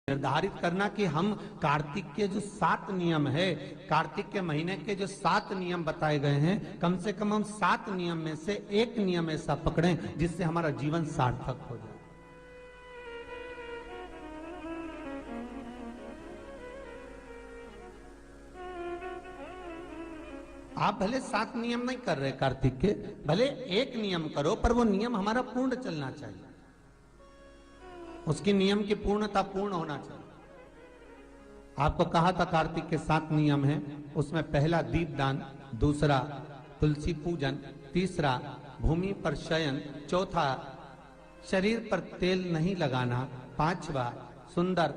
निर्धारित करना कि हम कार्तिक के जो 7 नियम है, कार्तिक के महीने के जो 7 नियम बताए गए हैं, कम से कम हम 7 नियम में से एक नियम ऐसा पकड़ें जिससे हमारा जीवन सार्थक हो जाए। आप भले 7 नियम नहीं कर रहे कार्तिक के, भले एक नियम करो, पर वो नियम हमारा पूर्ण चलना चाहिए, उसकी नियम की पूर्णता पूर्ण होना चाहिए। आपको कहा था कार्तिक के 7 नियम हैं, उसमें पहला दीपदान, दूसरा तुलसी पूजन, तीसरा भूमि पर शयन, चौथा शरीर पर तेल नहीं लगाना, पांचवा सुंदर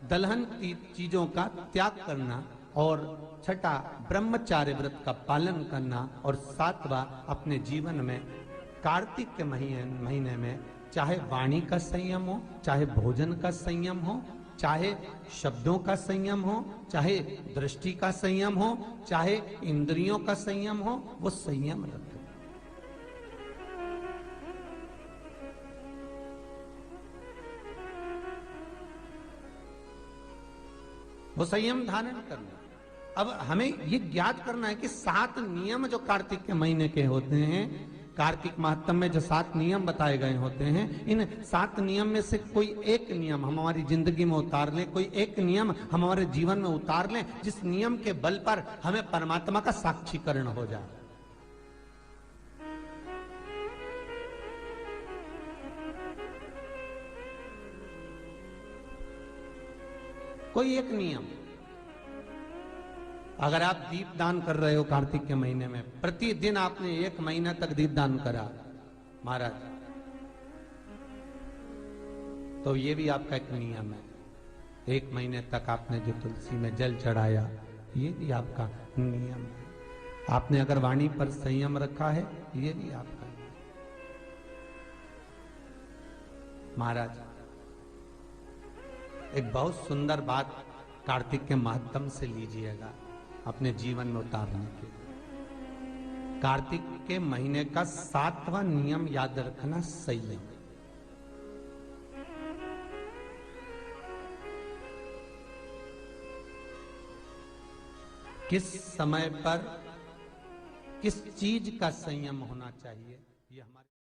दलहन की चीजों का त्याग करना, और छठा ब्रह्मचार्य व्रत का पालन करना, और सातवां अपने जीवन में कार्तिक के महीने में चाहे वाणी का संयम हो, चाहे भोजन का संयम हो, चाहे शब्दों का संयम हो, चाहे दृष्टि का संयम हो, चाहे इंद्रियों का संयम हो, वो संयम रखें। वो संयम धारण करना। अब हमें ये ज्ञात करना है कि 7 नियम जो कार्तिक के महीने के होते हैं, कार्तिक माहत्म में जो 7 नियम बताए गए होते हैं, इन 7 नियम में से कोई एक नियम हम हमारी जिंदगी में उतार लें, कोई एक नियम हम हमारे जीवन में उतार लें, जिस नियम के बल पर हमें परमात्मा का साक्षीकरण हो जाए। कोई एक नियम। अगर आप दीप दान कर रहे हो कार्तिक के महीने में, प्रतिदिन आपने 1 महीना तक दीप दान करा महाराज, तो ये भी आपका एक नियम है। 1 महीने तक आपने जो तुलसी में जल चढ़ाया, ये भी आपका नियम है। आपने अगर वाणी पर संयम रखा है, ये भी आपका नियम। महाराज एक बहुत सुंदर बात कार्तिक के माध्यम से लीजिएगा अपने जीवन में उतारने के लिए। कार्तिक के महीने का 7वां नियम याद रखना, संयम। किस समय पर किस चीज का संयम होना चाहिए, ये हमारे